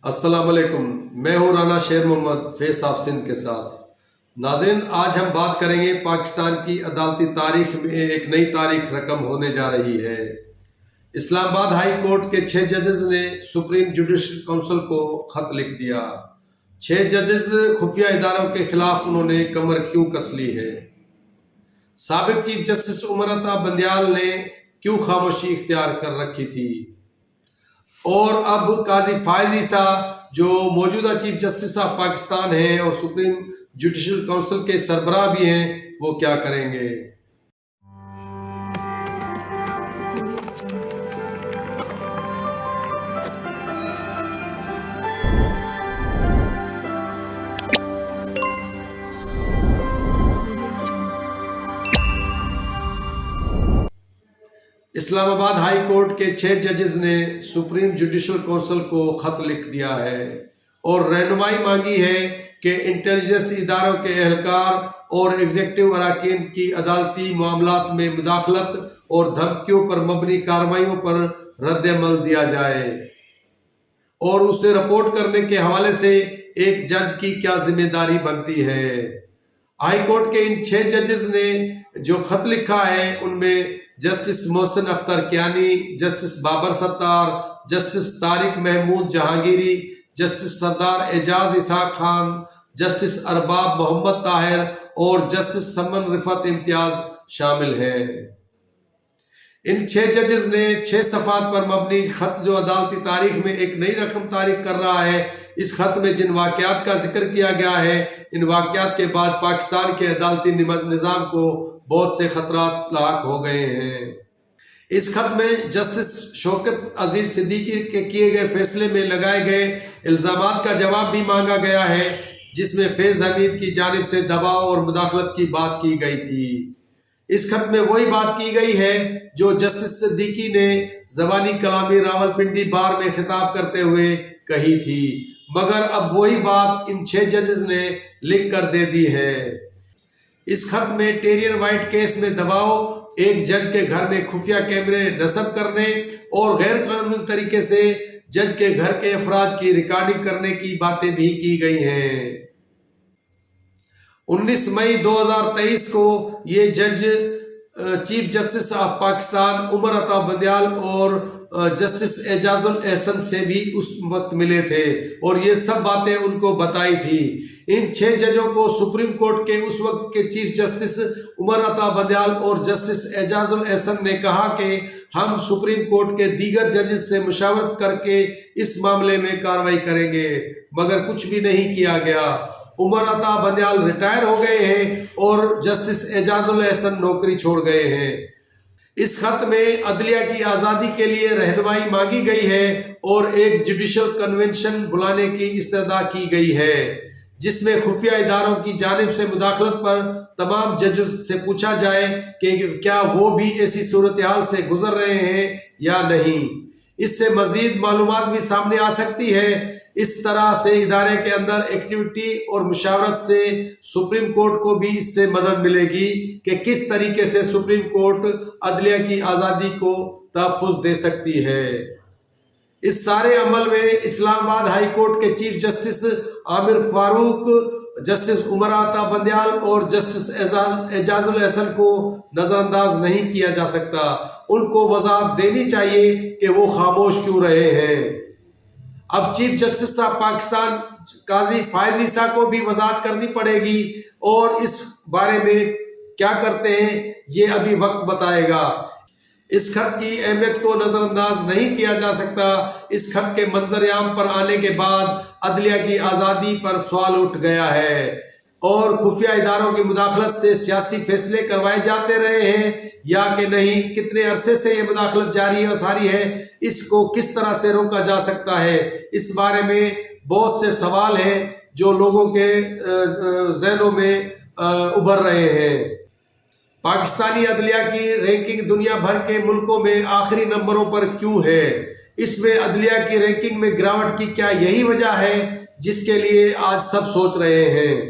अस्सलाम वालेकुम। मैं हूँ राना शेर मोहम्मद फेस ऑफ सिंध के साथ। नाज़रीन, आज हम बात करेंगे पाकिस्तान की अदालती तारीख में एक नई तारीख रकम होने जा रही है। इस्लामाबाद हाई कोर्ट के 6 जजेस ने सुप्रीम जुडिशल काउंसिल को खत लिख दिया। 6 जजेस खुफिया इदारों के खिलाफ उन्होंने कमर क्यों कस ली है? साबिक चीफ जस्टिस उमर अता बंदियाल ने क्यों खामोशी इख्तियार कर रखी थी? और अब काजी फायज ईसा जो मौजूदा चीफ जस्टिस ऑफ पाकिस्तान हैं और सुप्रीम जुडिशल काउंसिल के सरबराह भी हैं, वो क्या करेंगे? इस्लामाबाद हाई कोर्ट के 6 जजेस ने सुप्रीम जुडिशल काउंसिल को खत लिख दिया है और रहनुमाई मांगी है कि इंटेलिजेंस इदारों के एहलकार और एग्जीक्यूटिव अरकान की अदालती मामलात में मुदाखलत और धमकियों पर मबनी कार्रवाइयों पर रद्द-ए-अमल दिया जाए और उसे रिपोर्ट करने के हवाले से एक जज की क्या जिम्मेदारी बनती है। हाई कोर्ट के इन 6 जजेस ने जो खत लिखा है उनमें justice Mohsin Akhtar Kayani, justice Babar Sattar, justice Tariq Mahmood Jahangiri, justice Sardar Ejaz Ishaq Khan, justice Arbab Mohammad Tahir और जस्टिस समन रिफत इम्तियाज शामिल हैं। इन 6 जजेस ने 6 सफ़ात पर मबनी खत जो अदालती तारीख में एक नई रकम तारीख कर रहा है, इस खत में जिन वाक़यात का जिक्र किया गया है, इन वाक़यात के बाद पाकिस्तान के अदालती निज़ाम को बहुत से खतरात लाक हो गए हैं। इस खत में जस्टिस शौकत अजीज सिद्दीकी के किए गए फैसले में लगाए गए इल्जामात का जवाब भी मांगा गया है, जिसमें फैज हमीद की जानिब से दबाव और मुदाखलत की बात की गई थी। इस खत में वही बात की गई है जो जस्टिस सिद्दीकी ने ज़बानी कलामी रावलपिंडी बार में खिताब करते हुए कही थी, मगर अब वही बात इन 6 जजेस ने लिख कर दे दी है। इस खत में टेरियन वाइट केस में दबाव, एक जज के घर में खुफिया कैमरे नस्ब करने और गैर कानूनी तरीके से जज के घर के अफराद की रिकॉर्डिंग करने की बातें भी की गई हैं। 19 मई 2023 को ये जज chief justice of Pakistan Umar Ata Bandial और जस्टिस एजाजुल एहसन से भी उस वक्त मिले थे और ये सब बातें उनको बताई थी। इन 6 जजों को सुप्रीम कोर्ट के उस वक्त के चीफ जस्टिस उमर अता बंदियाल और जस्टिस एजाजुल एहसन ने कहा कि हम सुप्रीम कोर्ट के दीगर जजेस से मुशावरत करके इस मामले में कार्रवाई करेंगे, मगर कुछ भी नहीं किया गया। उमर अता बंदियाल रिटायर हो गए हैं और जस्टिस एजाजुल एहसन नौकरी छोड़ गए हैं। इस खत में अदलिया की आज़ादी के लिए रहनुमाई मांगी गई है और एक जुडिशल कन्वेंशन बुलाने की इस्तदा की गई है, जिसमें खुफिया इदारों की जानिब से मुदाखलत पर तमाम जजेस से पूछा जाए कि क्या वो भी ऐसी सूरत हाल से गुजर रहे हैं या नहीं। इससे मजीद मालूमात भी सामने आ सकती है। इस तरह से इदारे के अंदर एक्टिविटी और मुशावरत से सुप्रीम कोर्ट को भी इससे मदद मिलेगी कि किस तरीके से सुप्रीम कोर्ट अदलिया की आज़ादी को तहफ़्फ़ुज़ दे सकती है। इस सारे अमल में इस्लामाबाद हाई कोर्ट के chief justice Aamir Farooq, justice Umar Ata Bandial और जस्टिस एजाजुल एहसन को नज़रअंदाज नहीं किया जा सकता। उनको वजाहत देनी चाहिए कि वो खामोश क्यों रहे हैं। अब चीफ जस्टिस ऑफ पाकिस्तान काजी फायज ईसा को भी वजाहत करनी पड़ेगी और इस बारे में क्या करते हैं ये अभी वक्त बताएगा। इस खत की अहमियत को नज़रअंदाज नहीं किया जा सकता। इस खत के मंजर आम पर आने के बाद अदलिया की आज़ादी पर सवाल उठ गया है और खुफिया इदारों की मुदाखलत से सियासी फैसले करवाए जाते रहे हैं या कि नहीं, कितने अरसे से ये मुदाखलत जारी और सारी है, इसको किस तरह से रोका जा सकता है, इस बारे में बहुत से सवाल हैं जो लोगों के ज़हनों में उभर रहे हैं। पाकिस्तानी अदलिया की रैंकिंग दुनिया भर के मुल्कों में आखिरी नंबरों पर क्यों है? इसमें अदलिया की रैंकिंग में गिरावट की क्या यही वजह है जिसके लिए आज सब सोच रहे हैं?